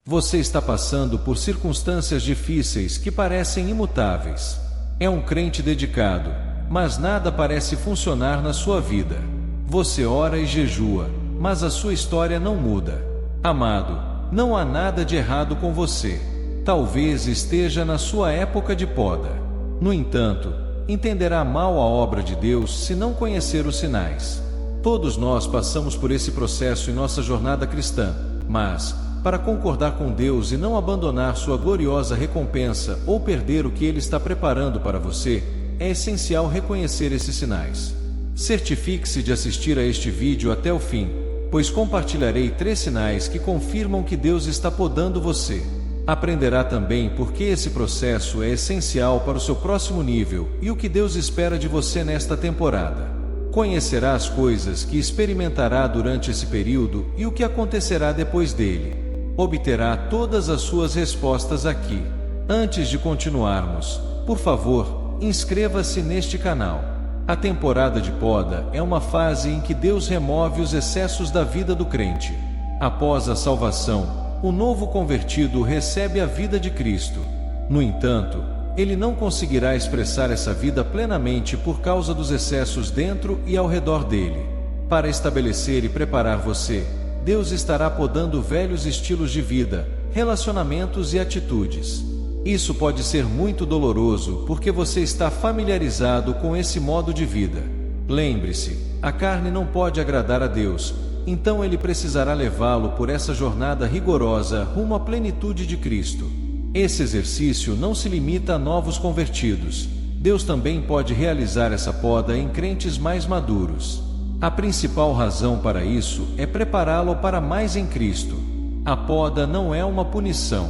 Você está passando por circunstâncias difíceis que parecem imutáveis. É um crente dedicado, mas nada parece funcionar na sua vida. Você ora e jejua, mas a sua história não muda. Amado, não há nada de errado com você. Talvez esteja na sua época de poda. No entanto, entenderá mal a obra de Deus se não conhecer os sinais. Todos nós passamos por esse processo em nossa jornada cristã, mas, para concordar com Deus e não abandonar sua gloriosa recompensa ou perder o que Ele está preparando para você, é essencial reconhecer esses sinais. Certifique-se de assistir a este vídeo até o fim, pois compartilharei 3 sinais que confirmam que Deus está podando você. Aprenderá também por que esse processo é essencial para o seu próximo nível e o que Deus espera de você nesta temporada. Conhecerá as coisas que experimentará durante esse período e o que acontecerá depois dele. Obterá todas as suas respostas aqui. Antes de continuarmos, por favor, inscreva-se neste canal. A temporada de poda é uma fase em que Deus remove os excessos da vida do crente. Após a salvação, o novo convertido recebe a vida de Cristo. No entanto, ele não conseguirá expressar essa vida plenamente por causa dos excessos dentro e ao redor dele. Para estabelecer e preparar você, Deus estará podando velhos estilos de vida, relacionamentos e atitudes. Isso pode ser muito doloroso porque você está familiarizado com esse modo de vida. Lembre-se, a carne não pode agradar a Deus, então Ele precisará levá-lo por essa jornada rigorosa rumo à plenitude de Cristo. Esse exercício não se limita a novos convertidos. Deus também pode realizar essa poda em crentes mais maduros. A principal razão para isso é prepará-lo para mais em Cristo. A poda não é uma punição.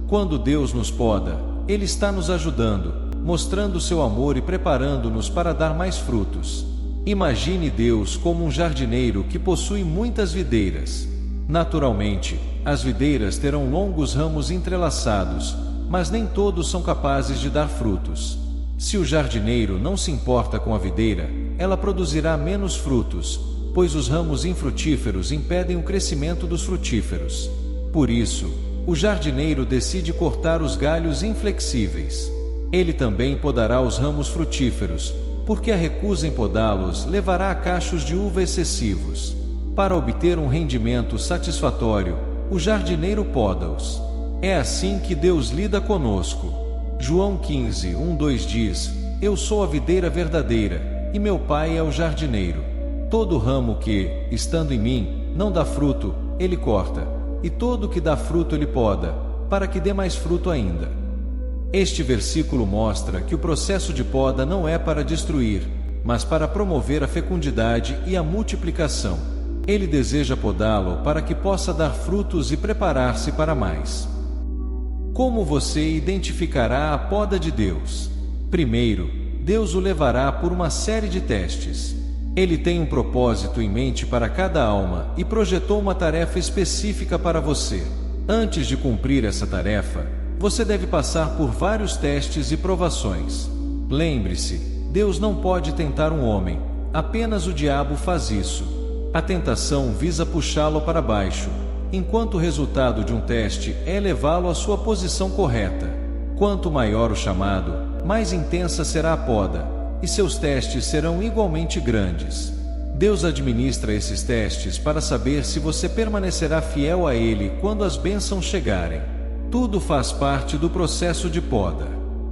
Quando Deus nos poda, Ele está nos ajudando, mostrando seu amor e preparando-nos para dar mais frutos. Imagine Deus como um jardineiro que possui muitas videiras. Naturalmente, as videiras terão longos ramos entrelaçados, mas nem todos são capazes de dar frutos. Se o jardineiro não se importa com a videira, ela produzirá menos frutos, pois os ramos infrutíferos impedem o crescimento dos frutíferos. Por isso, o jardineiro decide cortar os galhos inflexíveis. Ele também podará os ramos frutíferos, porque a recusa em podá-los levará a cachos de uva excessivos. Para obter um rendimento satisfatório, o jardineiro poda-os. É assim que Deus lida conosco. João 15, 1-2 diz: Eu sou a videira verdadeira, e meu Pai é o jardineiro. Todo ramo que, estando em mim, não dá fruto, Ele corta, e todo que dá fruto Ele poda, para que dê mais fruto ainda. Este versículo mostra que o processo de poda não é para destruir, mas para promover a fecundidade e a multiplicação. Ele deseja podá-lo para que possa dar frutos e preparar-se para mais. Como você identificará a poda de Deus? Primeiro, Deus o levará por uma série de testes. Ele tem um propósito em mente para cada alma e projetou uma tarefa específica para você. Antes de cumprir essa tarefa, você deve passar por vários testes e provações. Lembre-se, Deus não pode tentar um homem, apenas o diabo faz isso. A tentação visa puxá-lo para baixo, enquanto o resultado de um teste é levá-lo à sua posição correta. Quanto maior o chamado, mais intensa será a poda, e seus testes serão igualmente grandes. Deus administra esses testes para saber se você permanecerá fiel a Ele quando as bênçãos chegarem. Tudo faz parte do processo de poda.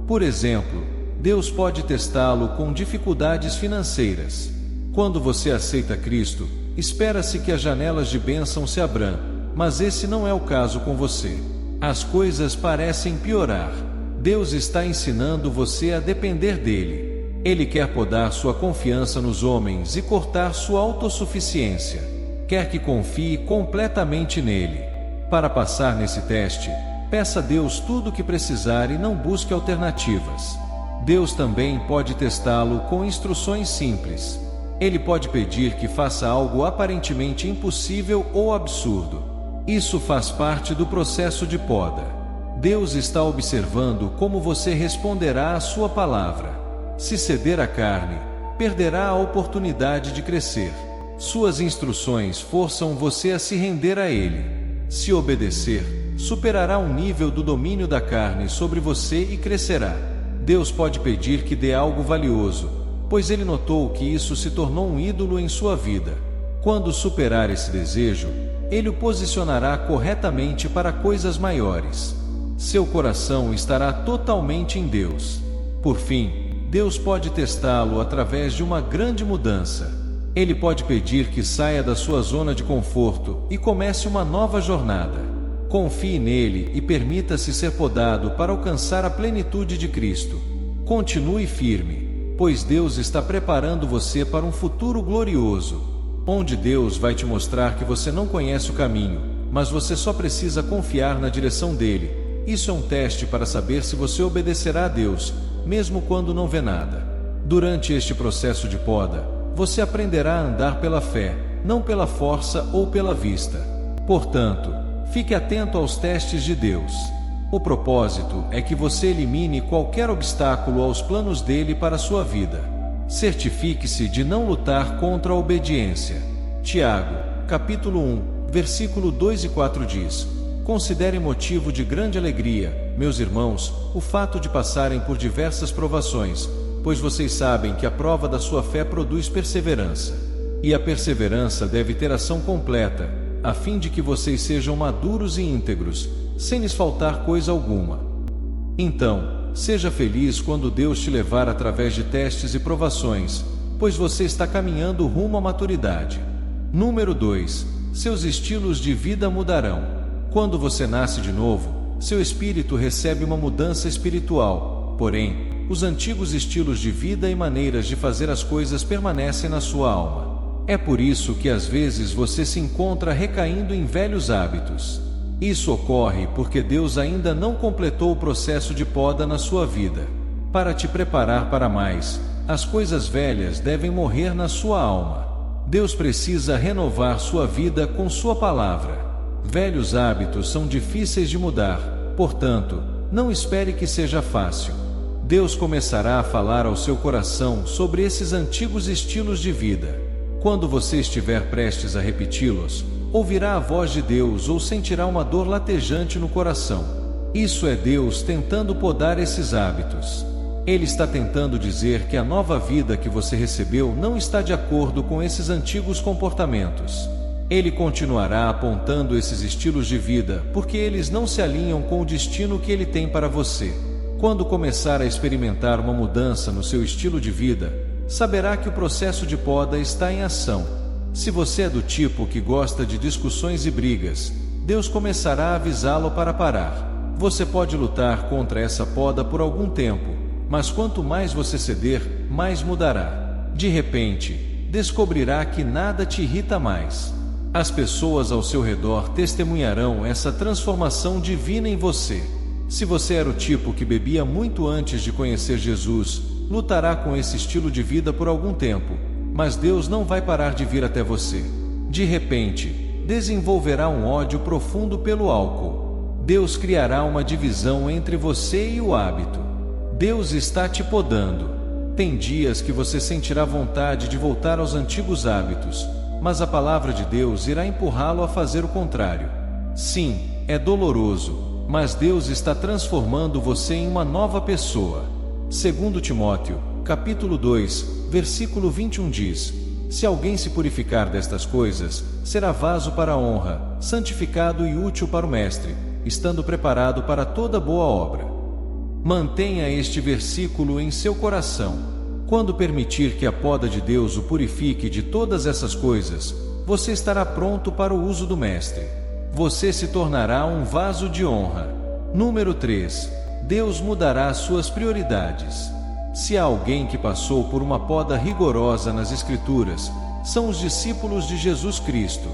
Por exemplo, Deus pode testá-lo com dificuldades financeiras. Quando você aceita Cristo, espera-se que as janelas de bênção se abram, mas esse não é o caso com você. As coisas parecem piorar. Deus está ensinando você a depender dele. Ele quer podar sua confiança nos homens e cortar sua autossuficiência. Quer que confie completamente nele. Para passar nesse teste, peça a Deus tudo o que precisar e não busque alternativas. Deus também pode testá-lo com instruções simples. Ele pode pedir que faça algo aparentemente impossível ou absurdo. Isso faz parte do processo de poda. Deus está observando como você responderá à sua palavra. Se ceder à carne, perderá a oportunidade de crescer. Suas instruções forçam você a se render a Ele. Se obedecer, superará um nível do domínio da carne sobre você e crescerá. Deus pode pedir que dê algo valioso, pois Ele notou que isso se tornou um ídolo em sua vida. Quando superar esse desejo, Ele o posicionará corretamente para coisas maiores. Seu coração estará totalmente em Deus. Por fim, Deus pode testá-lo através de uma grande mudança. Ele pode pedir que saia da sua zona de conforto e comece uma nova jornada. Confie nele e permita-se ser podado para alcançar a plenitude de Cristo. Continue firme, pois Deus está preparando você para um futuro glorioso, onde Deus vai te mostrar que você não conhece o caminho, mas você só precisa confiar na direção dele. Isso é um teste para saber se você obedecerá a Deus, mesmo quando não vê nada. Durante este processo de poda, você aprenderá a andar pela fé, não pela força ou pela vista. Portanto, fique atento aos testes de Deus. O propósito é que você elimine qualquer obstáculo aos planos dele para a sua vida. Certifique-se de não lutar contra a obediência. Tiago, capítulo 1, versículo 2 e 4 diz: Considerem motivo de grande alegria, meus irmãos, o fato de passarem por diversas provações, pois vocês sabem que a prova da sua fé produz perseverança. E a perseverança deve ter ação completa, a fim de que vocês sejam maduros e íntegros, sem lhes faltar coisa alguma. Então, seja feliz quando Deus te levar através de testes e provações, pois você está caminhando rumo à maturidade. Número 2. Seus estilos de vida mudarão. Quando você nasce de novo, seu espírito recebe uma mudança espiritual, porém, os antigos estilos de vida e maneiras de fazer as coisas permanecem na sua alma. É por isso que às vezes você se encontra recaindo em velhos hábitos. Isso ocorre porque Deus ainda não completou o processo de poda na sua vida. Para te preparar para mais, as coisas velhas devem morrer na sua alma. Deus precisa renovar sua vida com sua palavra. Velhos hábitos são difíceis de mudar, portanto, não espere que seja fácil. Deus começará a falar ao seu coração sobre esses antigos estilos de vida. Quando você estiver prestes a repeti-los, ouvirá a voz de Deus ou sentirá uma dor latejante no coração. Isso é Deus tentando podar esses hábitos. Ele está tentando dizer que a nova vida que você recebeu não está de acordo com esses antigos comportamentos. Ele continuará apontando esses estilos de vida porque eles não se alinham com o destino que ele tem para você. Quando começar a experimentar uma mudança no seu estilo de vida, saberá que o processo de poda está em ação. Se você é do tipo que gosta de discussões e brigas, Deus começará a avisá-lo para parar. Você pode lutar contra essa poda por algum tempo, mas quanto mais você ceder, mais mudará. De repente, descobrirá que nada te irrita mais. As pessoas ao seu redor testemunharão essa transformação divina em você. Se você era o tipo que bebia muito antes de conhecer Jesus, lutará com esse estilo de vida por algum tempo, mas Deus não vai parar de vir até você. De repente, desenvolverá um ódio profundo pelo álcool. Deus criará uma divisão entre você e o hábito. Deus está te podando. Tem dias que você sentirá vontade de voltar aos antigos hábitos, mas a palavra de Deus irá empurrá-lo a fazer o contrário. Sim, é doloroso, mas Deus está transformando você em uma nova pessoa. 2 Timóteo, capítulo 2, versículo 21 diz: Se alguém se purificar destas coisas, será vaso para a honra, santificado e útil para o mestre, estando preparado para toda boa obra. Mantenha este versículo em seu coração. Quando permitir que a poda de Deus o purifique de todas essas coisas, você estará pronto para o uso do mestre. Você se tornará um vaso de honra. Número 3. Deus mudará suas prioridades. Se há alguém que passou por uma poda rigorosa nas Escrituras, são os discípulos de Jesus Cristo.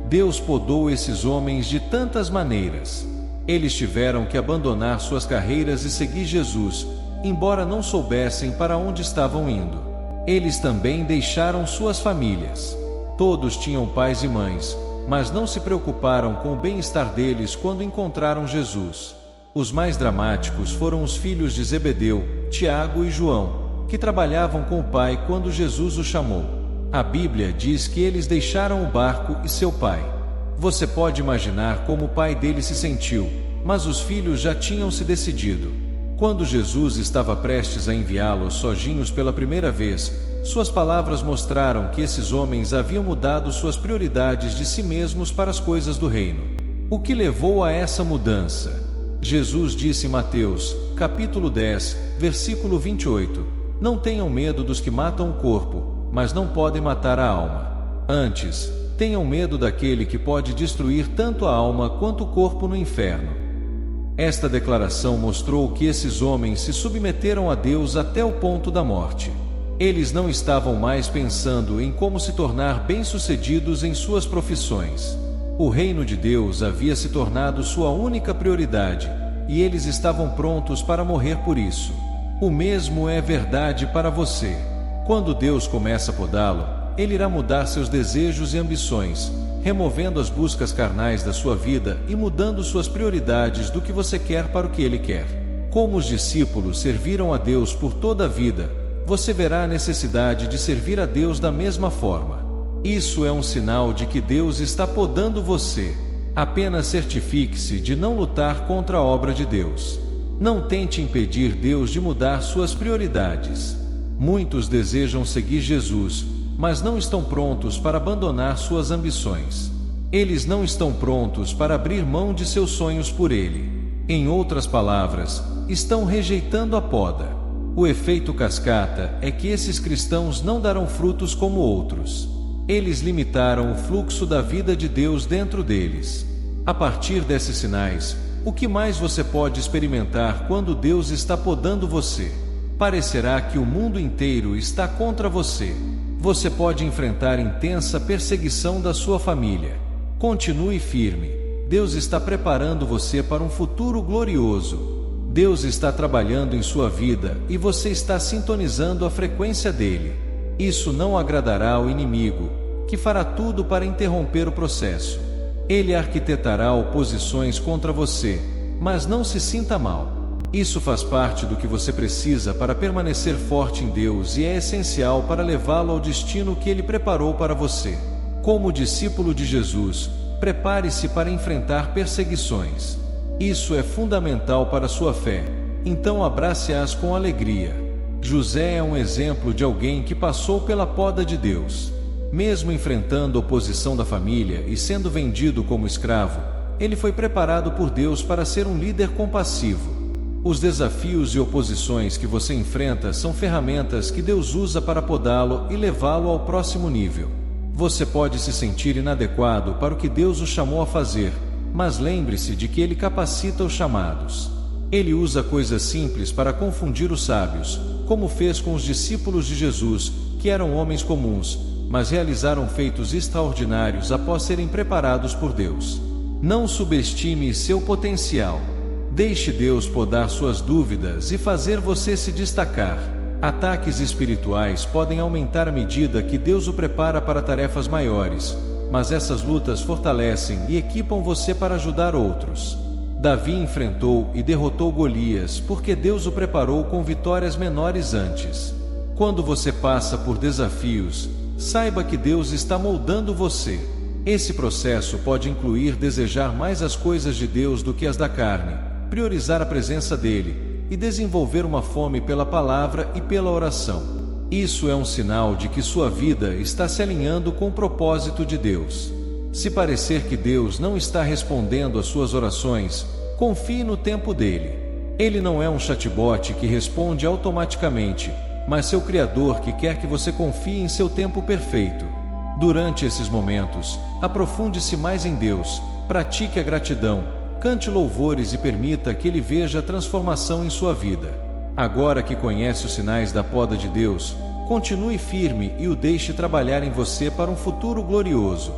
Deus podou esses homens de tantas maneiras. Eles tiveram que abandonar suas carreiras e seguir Jesus, embora não soubessem para onde estavam indo. Eles também deixaram suas famílias. Todos tinham pais e mães, mas não se preocuparam com o bem-estar deles quando encontraram Jesus. Os mais dramáticos foram os filhos de Zebedeu, Tiago e João, que trabalhavam com o pai quando Jesus os chamou. A Bíblia diz que eles deixaram o barco e seu pai. Você pode imaginar como o pai dele se sentiu, mas os filhos já tinham se decidido. Quando Jesus estava prestes a enviá-los sozinhos pela primeira vez, suas palavras mostraram que esses homens haviam mudado suas prioridades de si mesmos para as coisas do reino. O que levou a essa mudança? Jesus disse em Mateus, capítulo 10, versículo 28, Não tenham medo dos que matam o corpo, mas não podem matar a alma. Antes, tenham medo daquele que pode destruir tanto a alma quanto o corpo no inferno. Esta declaração mostrou que esses homens se submeteram a Deus até o ponto da morte. Eles não estavam mais pensando em como se tornar bem-sucedidos em suas profissões. O reino de Deus havia se tornado sua única prioridade, e eles estavam prontos para morrer por isso. O mesmo é verdade para você. Quando Deus começa a podá-lo, Ele irá mudar seus desejos e ambições, removendo as buscas carnais da sua vida e mudando suas prioridades do que você quer para o que Ele quer. Como os discípulos serviram a Deus por toda a vida, você verá a necessidade de servir a Deus da mesma forma. Isso é um sinal de que Deus está podando você. Apenas certifique-se de não lutar contra a obra de Deus. Não tente impedir Deus de mudar suas prioridades. Muitos desejam seguir Jesus, mas não estão prontos para abandonar suas ambições. Eles não estão prontos para abrir mão de seus sonhos por Ele. Em outras palavras, estão rejeitando a poda. O efeito cascata é que esses cristãos não darão frutos como outros. Eles limitaram o fluxo da vida de Deus dentro deles. A partir desses sinais, o que mais você pode experimentar quando Deus está podando você? Parecerá que o mundo inteiro está contra você. Você pode enfrentar intensa perseguição da sua família. Continue firme. Deus está preparando você para um futuro glorioso. Deus está trabalhando em sua vida e você está sintonizando a frequência dele. Isso não agradará ao inimigo, que fará tudo para interromper o processo. Ele arquitetará oposições contra você, mas não se sinta mal. Isso faz parte do que você precisa para permanecer forte em Deus e é essencial para levá-lo ao destino que Ele preparou para você. Como discípulo de Jesus, prepare-se para enfrentar perseguições. Isso é fundamental para sua fé, então abrace-as com alegria. José é um exemplo de alguém que passou pela poda de Deus. Mesmo enfrentando oposição da família e sendo vendido como escravo, ele foi preparado por Deus para ser um líder compassivo. Os desafios e oposições que você enfrenta são ferramentas que Deus usa para podá-lo e levá-lo ao próximo nível. Você pode se sentir inadequado para o que Deus o chamou a fazer, mas lembre-se de que Ele capacita os chamados. Ele usa coisas simples para confundir os sábios, como fez com os discípulos de Jesus, que eram homens comuns, mas realizaram feitos extraordinários após serem preparados por Deus. Não subestime seu potencial. Deixe Deus podar suas dúvidas e fazer você se destacar. Ataques espirituais podem aumentar à medida que Deus o prepara para tarefas maiores, mas essas lutas fortalecem e equipam você para ajudar outros. Davi enfrentou e derrotou Golias porque Deus o preparou com vitórias menores antes. Quando você passa por desafios, saiba que Deus está moldando você. Esse processo pode incluir desejar mais as coisas de Deus do que as da carne, priorizar a presença dele e desenvolver uma fome pela palavra e pela oração. Isso é um sinal de que sua vida está se alinhando com o propósito de Deus. Se parecer que Deus não está respondendo às suas orações, confie no tempo dele. Ele não é um chatbot que responde automaticamente, mas seu Criador que quer que você confie em seu tempo perfeito. Durante esses momentos, aprofunde-se mais em Deus, pratique a gratidão, cante louvores e permita que Ele veja a transformação em sua vida. Agora que conhece os sinais da poda de Deus, continue firme e o deixe trabalhar em você para um futuro glorioso.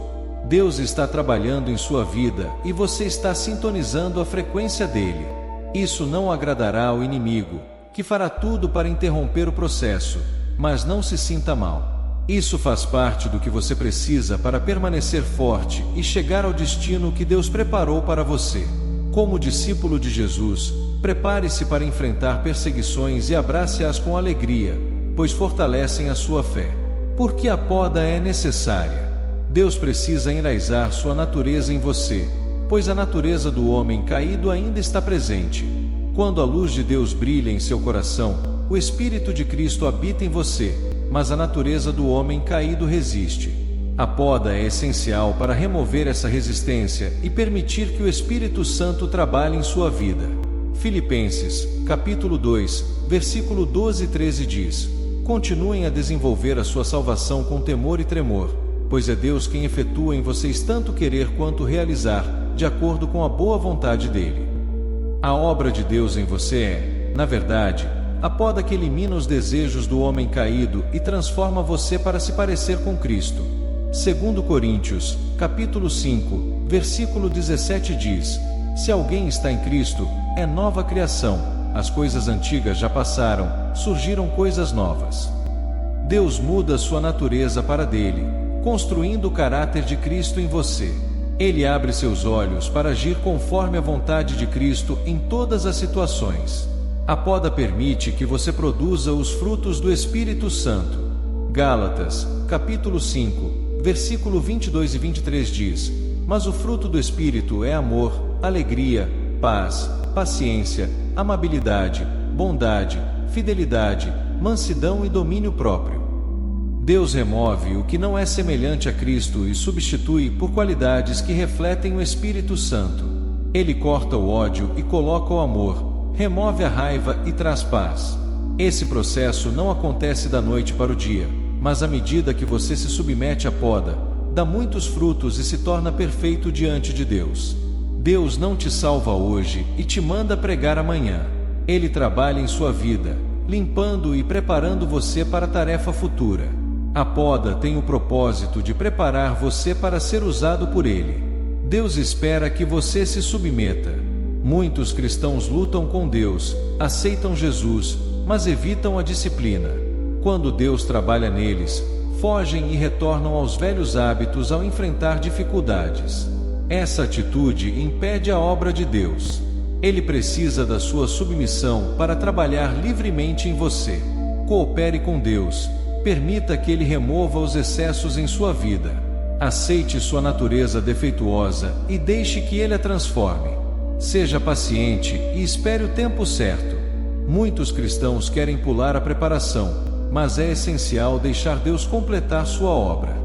Deus está trabalhando em sua vida e você está sintonizando a frequência dele. Isso não agradará ao inimigo, que fará tudo para interromper o processo, mas não se sinta mal. Isso faz parte do que você precisa para permanecer forte e chegar ao destino que Deus preparou para você. Como discípulo de Jesus, prepare-se para enfrentar perseguições e abrace-as com alegria, pois fortalecem a sua fé. Porque a poda é necessária. Deus precisa enraizar sua natureza em você, pois a natureza do homem caído ainda está presente. Quando a luz de Deus brilha em seu coração, o Espírito de Cristo habita em você, mas a natureza do homem caído resiste. A poda é essencial para remover essa resistência e permitir que o Espírito Santo trabalhe em sua vida. Filipenses, capítulo 2, versículo 12 e 13 diz: Continuem a desenvolver a sua salvação com temor e tremor, pois é Deus quem efetua em vocês tanto querer quanto realizar, de acordo com a boa vontade dele. A obra de Deus em você é, na verdade, a poda que elimina os desejos do homem caído e transforma você para se parecer com Cristo. 2 Coríntios, capítulo 5, versículo 17 diz: Se alguém está em Cristo, é nova criação, as coisas antigas já passaram, surgiram coisas novas. Deus muda sua natureza para dele, construindo o caráter de Cristo em você. Ele abre seus olhos para agir conforme a vontade de Cristo em todas as situações. A poda permite que você produza os frutos do Espírito Santo. Gálatas, capítulo 5, versículo 22 e 23 diz: Mas o fruto do Espírito é amor, alegria, paz, paciência, amabilidade, bondade, fidelidade, mansidão e domínio próprio. Deus remove o que não é semelhante a Cristo e substitui por qualidades que refletem o Espírito Santo. Ele corta o ódio e coloca o amor, remove a raiva e traz paz. Esse processo não acontece da noite para o dia, mas à medida que você se submete à poda, dá muitos frutos e se torna perfeito diante de Deus. Deus não te salva hoje e te manda pregar amanhã. Ele trabalha em sua vida, limpando e preparando você para a tarefa futura. A poda tem o propósito de preparar você para ser usado por Ele. Deus espera que você se submeta. Muitos cristãos lutam com Deus, aceitam Jesus, mas evitam a disciplina. Quando Deus trabalha neles, fogem e retornam aos velhos hábitos ao enfrentar dificuldades. Essa atitude impede a obra de Deus. Ele precisa da sua submissão para trabalhar livremente em você. Coopere com Deus. Permita que Ele remova os excessos em sua vida. Aceite sua natureza defeituosa e deixe que Ele a transforme. Seja paciente e espere o tempo certo. Muitos cristãos querem pular a preparação, mas é essencial deixar Deus completar sua obra.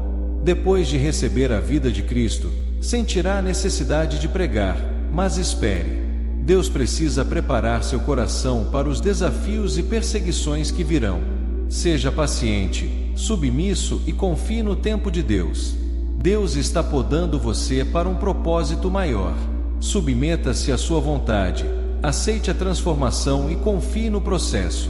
Depois de receber a vida de Cristo, sentirá a necessidade de pregar, mas espere. Deus precisa preparar seu coração para os desafios e perseguições que virão. Seja paciente, submisso e confie no tempo de Deus. Deus está podando você para um propósito maior. Submeta-se à sua vontade, aceite a transformação e confie no processo.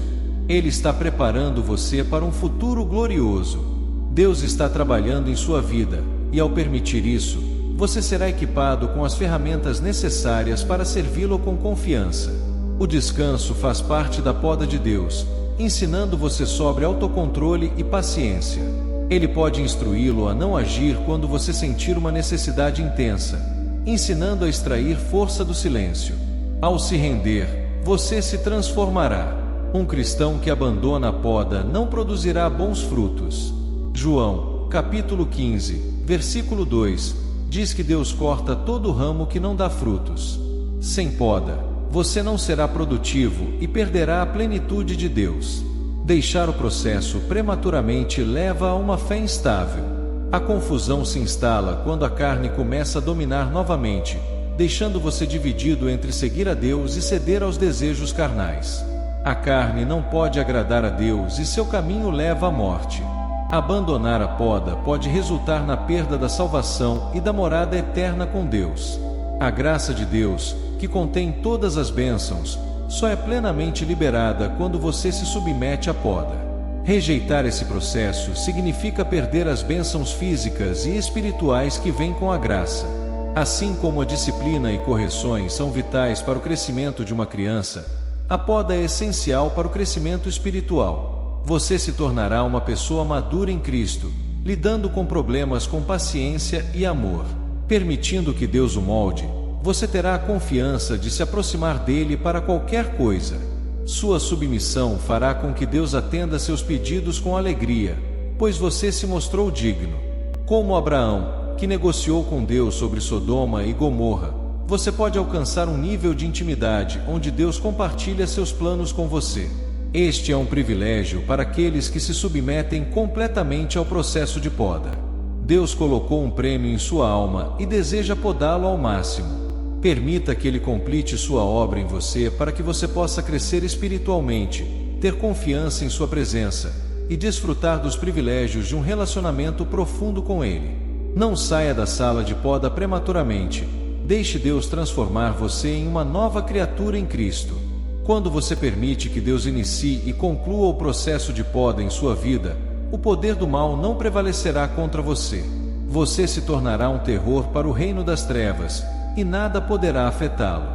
Ele está preparando você para um futuro glorioso. Deus está trabalhando em sua vida, e ao permitir isso, você será equipado com as ferramentas necessárias para servi-lo com confiança. O descanso faz parte da poda de Deus, ensinando você sobre autocontrole e paciência. Ele pode instruí-lo a não agir quando você sentir uma necessidade intensa, ensinando a extrair força do silêncio. Ao se render, você se transformará. Um cristão que abandona a poda não produzirá bons frutos. João, capítulo 15, versículo 2, diz que Deus corta todo ramo que não dá frutos. Sem poda, você não será produtivo e perderá a plenitude de Deus. Deixar o processo prematuramente leva a uma fé instável. A confusão se instala quando a carne começa a dominar novamente, deixando você dividido entre seguir a Deus e ceder aos desejos carnais. A carne não pode agradar a Deus e seu caminho leva à morte. Abandonar a poda pode resultar na perda da salvação e da morada eterna com Deus. A graça de Deus, que contém todas as bênçãos, só é plenamente liberada quando você se submete à poda. Rejeitar esse processo significa perder as bênçãos físicas e espirituais que vêm com a graça. Assim como a disciplina e correções são vitais para o crescimento de uma criança, a poda é essencial para o crescimento espiritual. Você se tornará uma pessoa madura em Cristo, lidando com problemas com paciência e amor. Permitindo que Deus o molde, você terá a confiança de se aproximar dele para qualquer coisa. Sua submissão fará com que Deus atenda seus pedidos com alegria, pois você se mostrou digno. Como Abraão, que negociou com Deus sobre Sodoma e Gomorra, você pode alcançar um nível de intimidade onde Deus compartilha seus planos com você. Este é um privilégio para aqueles que se submetem completamente ao processo de poda. Deus colocou um prêmio em sua alma e deseja podá-lo ao máximo. Permita que Ele complete sua obra em você para que você possa crescer espiritualmente, ter confiança em sua presença e desfrutar dos privilégios de um relacionamento profundo com Ele. Não saia da sala de poda prematuramente. Deixe Deus transformar você em uma nova criatura em Cristo. Quando você permite que Deus inicie e conclua o processo de poda em sua vida, o poder do mal não prevalecerá contra você. Você se tornará um terror para o reino das trevas, e nada poderá afetá-lo.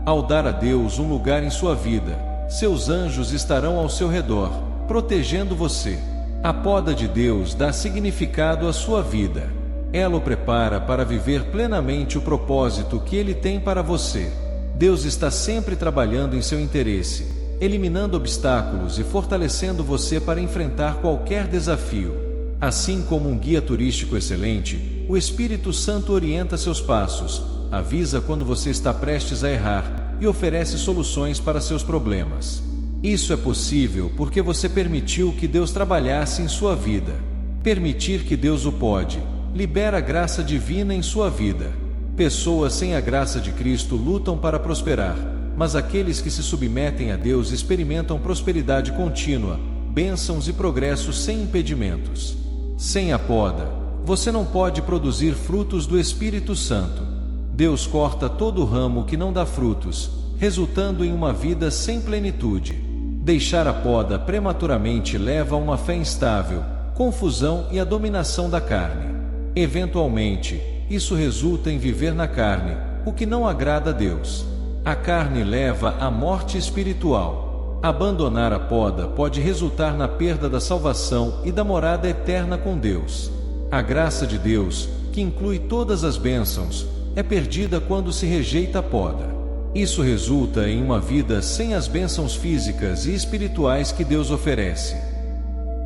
Ao dar a Deus um lugar em sua vida, seus anjos estarão ao seu redor, protegendo você. A poda de Deus dá significado à sua vida. Ela o prepara para viver plenamente o propósito que Ele tem para você. Deus está sempre trabalhando em seu interesse, eliminando obstáculos e fortalecendo você para enfrentar qualquer desafio. Assim como um guia turístico excelente, o Espírito Santo orienta seus passos, avisa quando você está prestes a errar e oferece soluções para seus problemas. Isso é possível porque você permitiu que Deus trabalhasse em sua vida. Permitir que Deus o pode libera a graça divina em sua vida. Pessoas sem a graça de Cristo lutam para prosperar, mas aqueles que se submetem a Deus experimentam prosperidade contínua, bênçãos e progresso sem impedimentos. Sem a poda, você não pode produzir frutos do Espírito Santo. Deus corta todo ramo que não dá frutos, resultando em uma vida sem plenitude. Deixar a poda prematuramente leva a uma fé instável, confusão e a dominação da carne. Eventualmente, isso resulta em viver na carne, o que não agrada a Deus. A carne leva à morte espiritual. Abandonar a poda pode resultar na perda da salvação e da morada eterna com Deus. A graça de Deus, que inclui todas as bênçãos, é perdida quando se rejeita a poda. Isso resulta em uma vida sem as bênçãos físicas e espirituais que Deus oferece.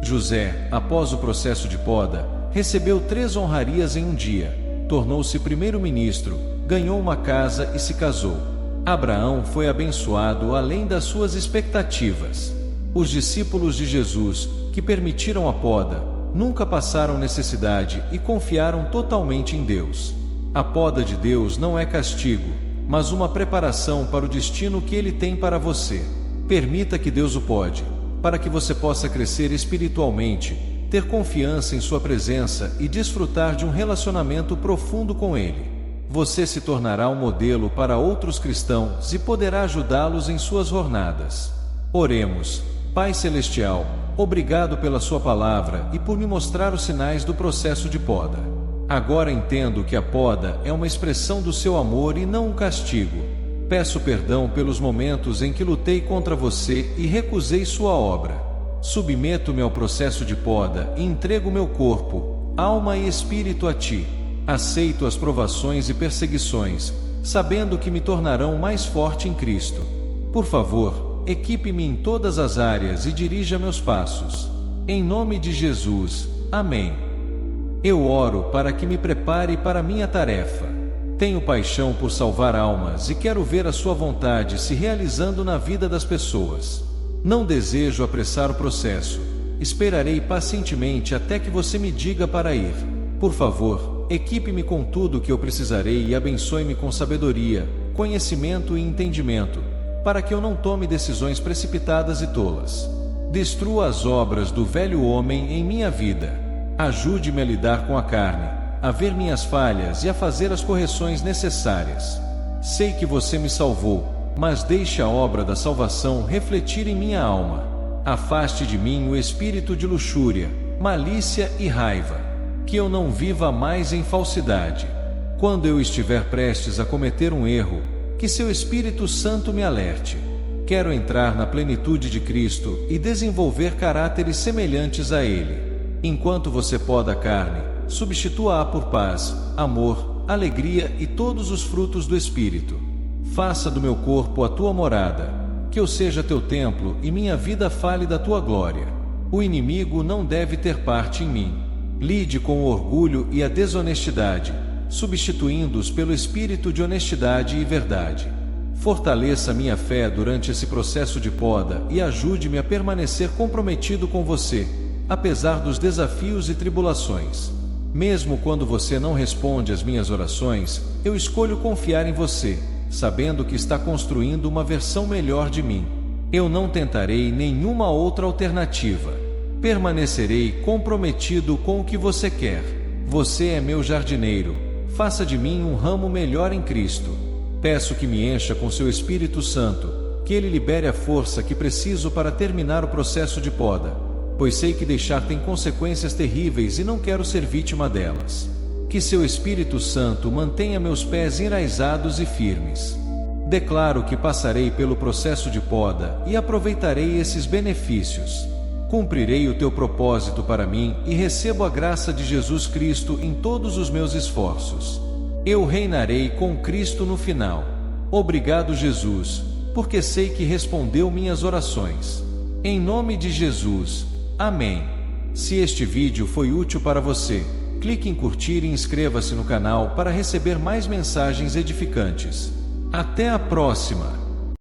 José, após o processo de poda, recebeu 3 honrarias em um dia. Tornou-se primeiro-ministro, ganhou uma casa e se casou. Abraão foi abençoado além das suas expectativas. Os discípulos de Jesus, que permitiram a poda, nunca passaram necessidade e confiaram totalmente em Deus. A poda de Deus não é castigo, mas uma preparação para o destino que Ele tem para você. Permita que Deus o pode, para que você possa crescer espiritualmente, ter confiança em sua presença e desfrutar de um relacionamento profundo com Ele. Você se tornará um modelo para outros cristãos e poderá ajudá-los em suas jornadas. Oremos. Pai Celestial, obrigado pela sua palavra e por me mostrar os sinais do processo de poda. Agora entendo que a poda é uma expressão do seu amor e não um castigo. Peço perdão pelos momentos em que lutei contra você e recusei sua obra. Submeto-me ao processo de poda e entrego meu corpo, alma e espírito a Ti. Aceito as provações e perseguições, sabendo que me tornarão mais forte em Cristo. Por favor, equipe-me em todas as áreas e dirija meus passos. Em nome de Jesus, amém. Eu oro para que me prepare para minha tarefa. Tenho paixão por salvar almas e quero ver a sua vontade se realizando na vida das pessoas. Não desejo apressar o processo. Esperarei pacientemente até que você me diga para ir. Por favor, equipe-me com tudo o que eu precisarei e abençoe-me com sabedoria, conhecimento e entendimento, para que eu não tome decisões precipitadas e tolas. Destrua as obras do velho homem em minha vida. Ajude-me a lidar com a carne, a ver minhas falhas e a fazer as correções necessárias. Sei que você me salvou, mas deixe a obra da salvação refletir em minha alma. Afaste de mim o espírito de luxúria, malícia e raiva. Que eu não viva mais em falsidade. Quando eu estiver prestes a cometer um erro, que seu Espírito Santo me alerte. Quero entrar na plenitude de Cristo e desenvolver caráteres semelhantes a Ele. Enquanto você poda a carne, substitua-a por paz, amor, alegria e todos os frutos do Espírito. Faça do meu corpo a tua morada, que eu seja teu templo e minha vida fale da tua glória. O inimigo não deve ter parte em mim. Lide com o orgulho e a desonestidade, substituindo-os pelo espírito de honestidade e verdade. Fortaleça minha fé durante esse processo de poda e ajude-me a permanecer comprometido com você, apesar dos desafios e tribulações. Mesmo quando você não responde às minhas orações, eu escolho confiar em você, sabendo que está construindo uma versão melhor de mim. Eu não tentarei nenhuma outra alternativa. Permanecerei comprometido com o que você quer. Você é meu jardineiro. Faça de mim um ramo melhor em Cristo. Peço que me encha com seu Espírito Santo, que ele libere a força que preciso para terminar o processo de poda, pois sei que deixar tem consequências terríveis e não quero ser vítima delas. Que seu Espírito Santo mantenha meus pés enraizados e firmes. Declaro que passarei pelo processo de poda e aproveitarei esses benefícios. Cumprirei o teu propósito para mim e recebo a graça de Jesus Cristo em todos os meus esforços. Eu reinarei com Cristo no final. Obrigado, Jesus, porque sei que respondeu minhas orações. Em nome de Jesus, amém. Se este vídeo foi útil para você, clique em curtir e inscreva-se no canal para receber mais mensagens edificantes. Até a próxima!